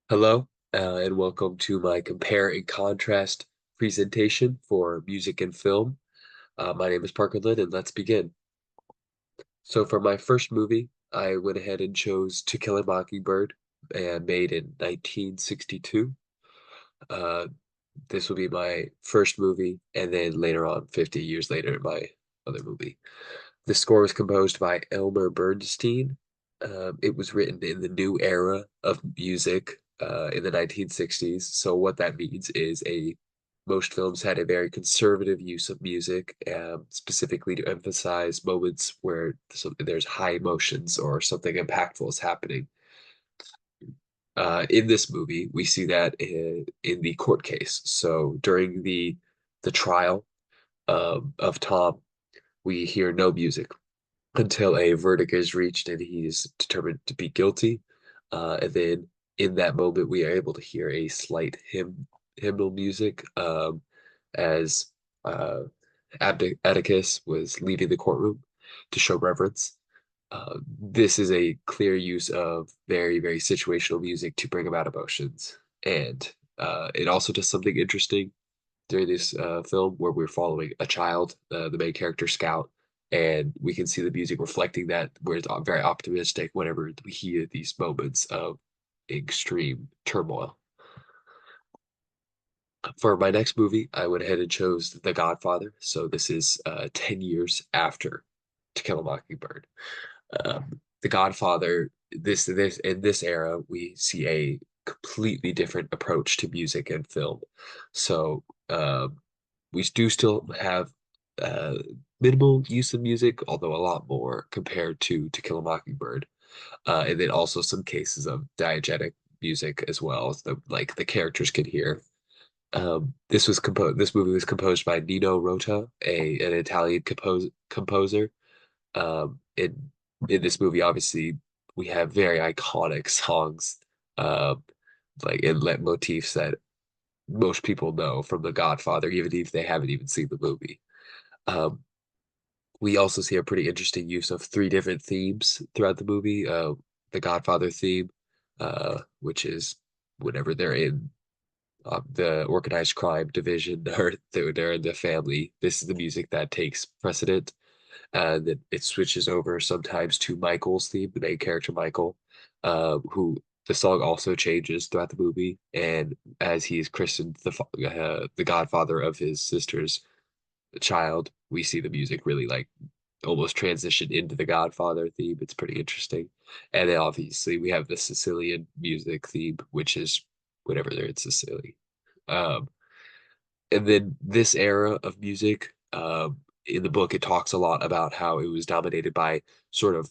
Hello, and welcome to my compare and contrast presentation for music and film. My name is Parker Lynn, and let's begin. So, for my first movie, I went ahead and chose To Kill a Mockingbird, and made in 1962. Uh, this will be my first movie, and then later on, 50 years later, my other movie. The score was composed by Elmer Bernstein. It was written in the new era of music in the 1960s. So what that means is a most films had a very conservative use of music, specifically to emphasize moments where there's high emotions or something impactful is happening. In this movie, we see that in the court case. So during the trial of Tom, we hear no music until a verdict is reached and he's determined to be guilty. And then in that moment, we are able to hear a slight hymnal music as uh, Atticus was leaving the courtroom to show reverence. This is a clear use of very, very situational music to bring about emotions. And it also does something interesting during this film where we're following a child, the main character Scout, and we can see the music reflecting that, where it's very optimistic whenever we hear these moments of extreme turmoil. For my next movie, I went ahead and chose The Godfather. So this is 10 years after To Kill a Mockingbird. The Godfather, this in this era, we see a completely different approach to music and film. So we do still have uh, minimal use of music, although a lot more compared to Kill a Mockingbird. And then also some cases of diegetic music as well, as the characters can hear. This movie was composed by Nino Rota, an Italian composer. In this movie, obviously, we have very iconic songs, um, like in motifs that most people know from The Godfather, even if they haven't even seen the movie. Um, we also see a pretty interesting use of three different themes throughout the movie. The Godfather theme, which is whenever they're in the organized crime division or they're in the family, this is the music that takes precedent. And then it switches over sometimes to Michael's theme, the main character Michael, who the song also changes throughout the movie. And as he's christened the godfather of his sister's child, we see the music really like almost transition into the Godfather theme. It's pretty interesting. And then obviously we have the Sicilian music theme, which is whenever they're in Sicily. Um, and then this era of music, in the book, it talks a lot about how it was dominated by sort of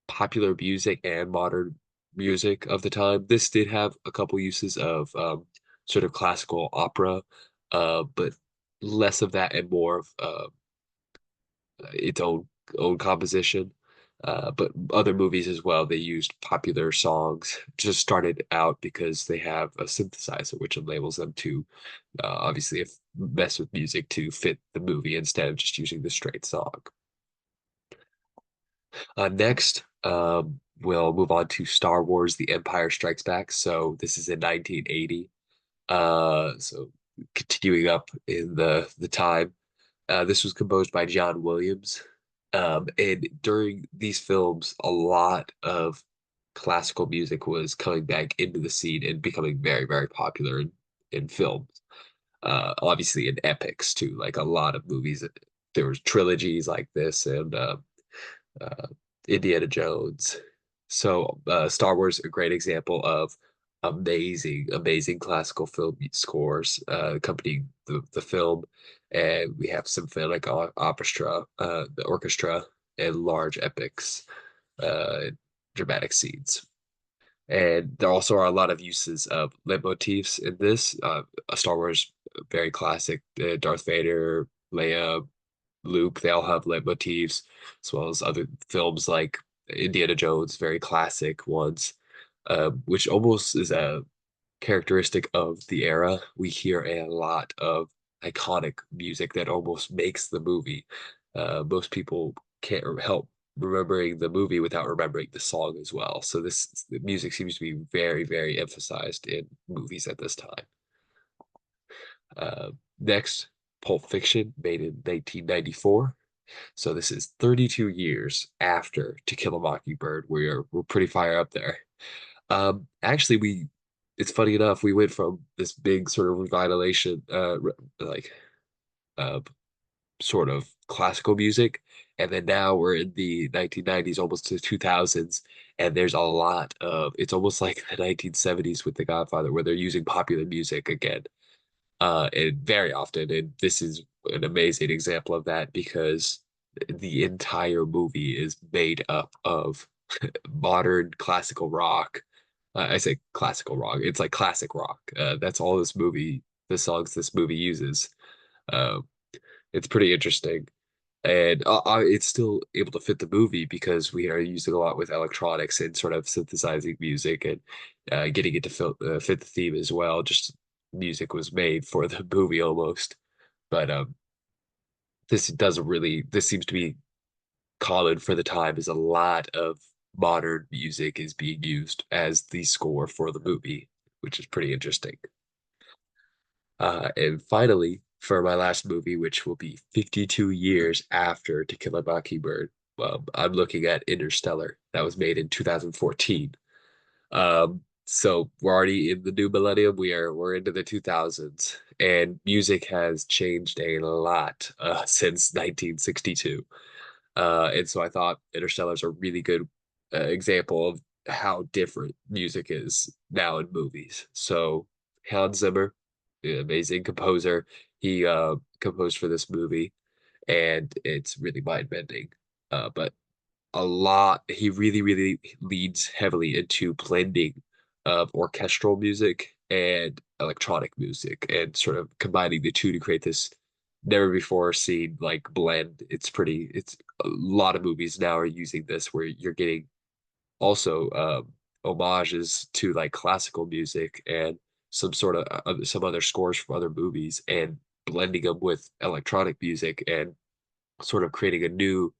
popular music and modern music of the time. This did have a couple uses of sort of classical opera, but less of that and more of its own composition. But other movies as well, they used popular songs. Just started out because they have a synthesizer, which enables them to obviously mess with music to fit the movie instead of just using the straight song. Next, we'll move on to Star Wars: The Empire Strikes Back. So this is in 1980. So continuing up in the time. This was composed by John Williams. And during these films, a lot of classical music was coming back into the scene and becoming very, very popular in films. Obviously in epics too, like a lot of movies. There was trilogies like this and uh, Indiana Jones. So Star Wars, a great example of amazing, amazing classical film scores accompanying the film. And we have symphonic orchestra, the orchestra, and large epics, uh, dramatic scenes. And there also are a lot of uses of leitmotifs in this. Star Wars, very classic. Darth Vader, Leia, Luke, they all have leitmotifs, as well as other films like Indiana Jones, very classic ones, which almost is a characteristic of the era. We hear a lot of iconic music that almost makes the movie. Most people can't help remembering the movie without remembering the song as well. So this the music seems to be very, very emphasized in movies at this time. Next, Pulp Fiction, made in 1994. So this is 32 years after To Kill a Mockingbird. We're pretty far up there. Actually, it's funny enough, we went from this big sort of revitalization, like uh, sort of classical music. And then now we're in the 1990s, almost to 2000s, and there's a lot of it's almost like the 1970s with The Godfather, where they're using popular music again, and very often. And this is an amazing example of that because the entire movie is made up of modern classical rock. I say classical rock, it's like classic rock. That's all the songs this movie uses. Uh, it's pretty interesting. And it's still able to fit the movie because we are using a lot with electronics and sort of synthesizing music and getting it to fit the theme as well. Just music was made for the movie almost. But this seems to be common for the time, is a lot of modern music is being used as the score for the movie, which is pretty interesting. And finally, for my last movie, which will be 52 years after To Kill a Mockingbird, I'm looking at Interstellar. That was made in 2014. So we're already in the new millennium. We're into the 2000s, and music has changed a lot since 1962. And so I thought Interstellar is a really good example of how different music is now in movies. So Hans Zimmer, the amazing composer, he composed for this movie, and it's really mind-bending. But he really, really leads heavily into blending of orchestral music and electronic music and sort of combining the two to create this never before seen like blend. It's a lot of movies now are using this where you're getting also homages to like classical music and some other scores from other movies and blending them with electronic music and sort of creating a new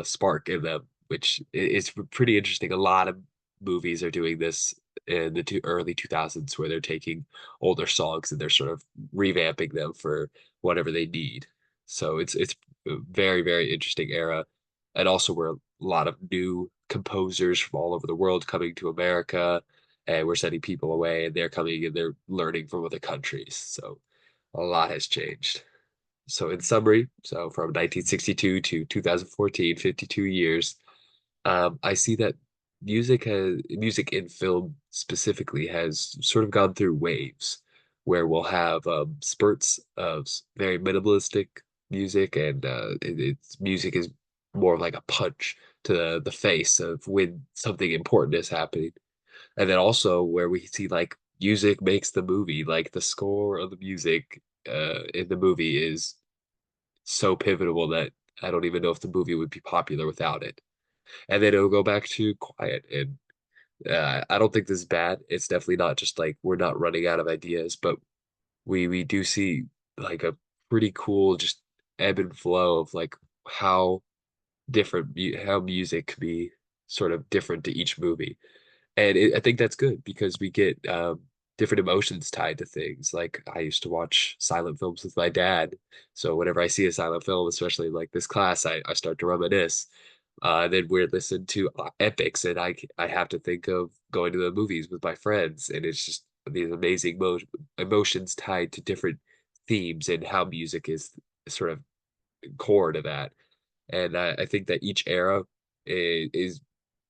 spark in them, which is pretty interesting. A lot of movies are doing this in the early 2000s, where they're taking older songs and they're sort of revamping them for whatever they need. So it's a very, very interesting era, and also where a lot of new composers from all over the world coming to America, and we're sending people away, and they're coming and they're learning from other countries. So a lot has changed. So in summary, so from 1962 to 2014, 52 years, I see that music in film specifically has sort of gone through waves where we'll have spurts of very minimalistic music, and it's music is more of like a punch to the face of when something important is happening. And then also where we see like music makes the movie, like the score of the music in the movie is so pivotal that I don't even know if the movie would be popular without it. And then it'll go back to quiet. And I don't think this is bad. It's definitely not just like we're not running out of ideas, but we do see like a pretty cool just ebb and flow of like how how music can be sort of different to each movie. And I think that's good because we get different emotions tied to things. Like I used to watch silent films with my dad. So whenever I see a silent film, especially like this class, I start to reminisce. Then we're listening to epics, and I have to think of going to the movies with my friends, and it's just these amazing emotions tied to different themes and how music is sort of core to that. And I think that each era is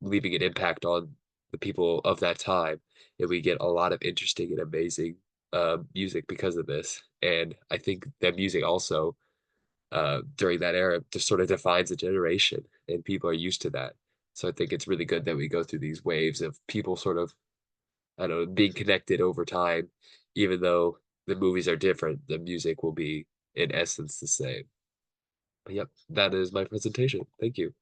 leaving an impact on the people of that time. And we get a lot of interesting and amazing music because of this. And I think that music also, during that era, just sort of defines a generation, and people are used to that. So I think it's really good that we go through these waves of people sort of, I don't know, being connected over time, even though the movies are different, the music will be in essence the same. But yep, that is my presentation. Thank you.